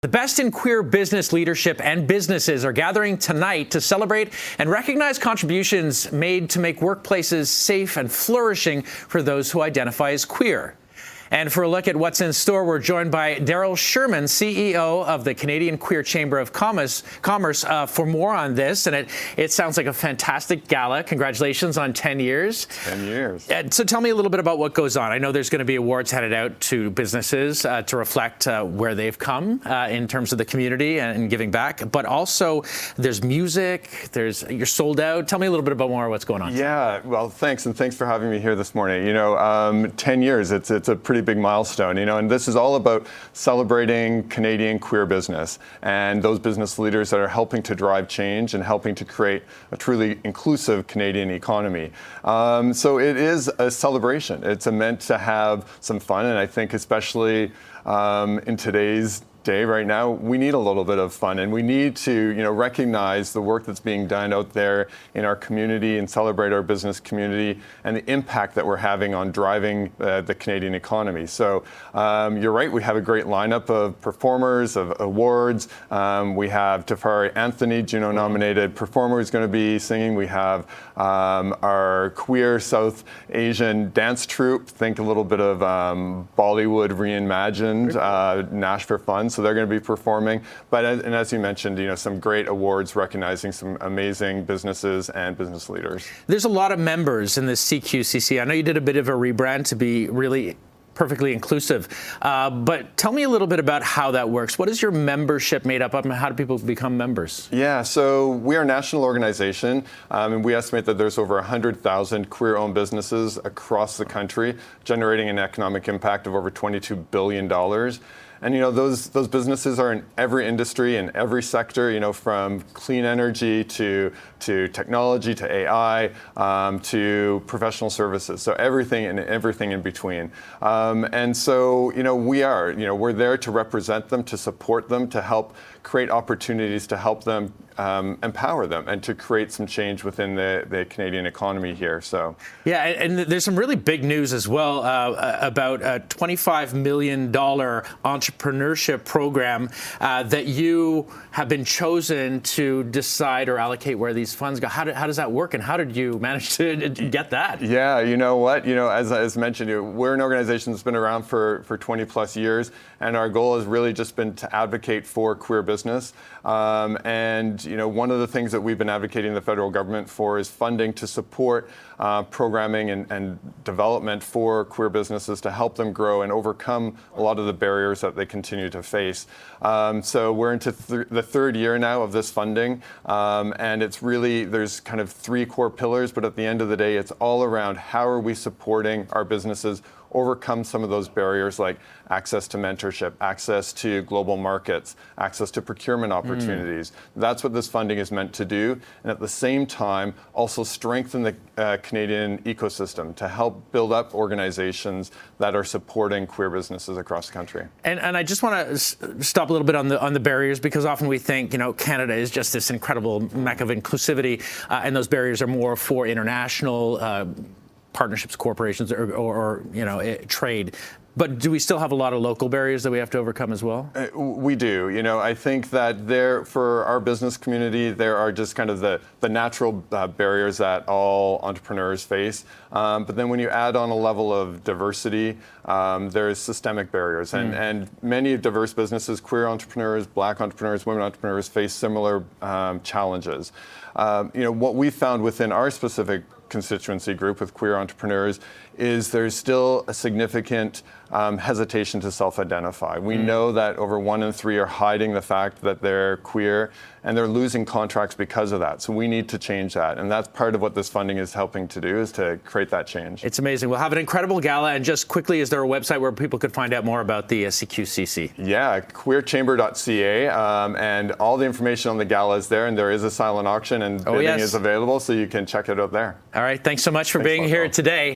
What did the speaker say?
The best in queer business leadership and businesses are gathering tonight to celebrate and recognize contributions made to make workplaces safe and flourishing for those who identify as queer. And for a look at what's in store, we're joined by Darrell Schurrman, CEO of the Canadian Queer Chamber of Commerce, for more on this. And it sounds like a fantastic gala. Congratulations on 10 years. 10 years. So tell me a little bit about what goes on. I know there's going to be awards handed out to businesses to reflect where they've come in terms of the community and giving back. But also there's music, you're sold out. Tell me a little bit about more of what's going on. Yeah, well, thanks. And thanks for having me here this morning. 10 years, it's a pretty big milestone, and this is all about celebrating Canadian queer business and those business leaders that are helping to drive change and helping to create a truly inclusive Canadian economy. So it is a celebration. It's meant to have some fun, and I think especially in today's day right now, we need a little bit of fun, and we need to recognize the work that's being done out there in our community and celebrate our business community and the impact that we're having on driving the Canadian economy. So you're right, we have a great lineup of performers, of awards. We have Tafari Anthony, Juno-nominated performer, who's going to be singing. We have our queer South Asian dance troupe. Think a little bit of Bollywood reimagined, Nash for Fun. So they're going to be performing. But as you mentioned, some great awards recognizing some amazing businesses and business leaders. There's a lot of members in the CQCC. I know you did a bit of a rebrand to be really perfectly inclusive. But tell me a little bit about how that works. What is your membership made up of, and how do people become members? Yeah, so we are a national organization, and we estimate that there's over 100,000 queer-owned businesses across the country, generating an economic impact of over $22 billion. And those businesses are in every industry, in every sector, from clean energy to technology to AI to professional services. So everything in between. And so we're there to represent them, to support them, to help create opportunities, to help them empower them, and to create some change within the Canadian economy here. So yeah, and there's some really big news as well about a $25 million entrepreneurship program that you have been chosen to decide or allocate where these funds go. How does that work, and how did you manage to get that? Yeah, you know what? As mentioned, we're an organization that's been around for 20 plus years, and our goal has really just been to advocate for queer business. And one of the things that we've been advocating the federal government for is funding to support programming and development for queer businesses to help them grow and overcome a lot of the barriers that they continue to face. So we're into the third year now of this funding, and it's really, there's kind of three core pillars, but at the end of the day, it's all around how are we supporting our businesses overcome some of those barriers, like access to mentorship, access to global markets, access to procurement opportunities. That's what this funding is meant to do. And at the same time, also strengthen the Canadian ecosystem to help build up organizations that are supporting queer businesses across the country. And I just want to stop a little bit on the barriers, because often we think, Canada is just this incredible mecca of inclusivity, and those barriers are more for international partnerships, corporations, or trade. But do we still have a lot of local barriers that we have to overcome as well? We do. I think that for our business community, there are just kind of the natural barriers that all entrepreneurs face. But then when you add on a level of diversity, there's systemic barriers. And many diverse businesses, queer entrepreneurs, Black entrepreneurs, women entrepreneurs, face similar challenges. What we found within our specific constituency group with queer entrepreneurs is there's still a significant hesitation to self-identify. We know that over 1 in 3 are hiding the fact that they're queer, and they're losing contracts because of that. So we need to change that. And that's part of what this funding is helping to do, is to create that change. It's amazing. We'll have an incredible gala. And just quickly, is there a website where people could find out more about the CQCC? Yeah, queerchamber.ca. And all the information on the gala is there. And there is a silent auction, and bidding is available, so you can check it out there. All right. Thanks so much for being here today.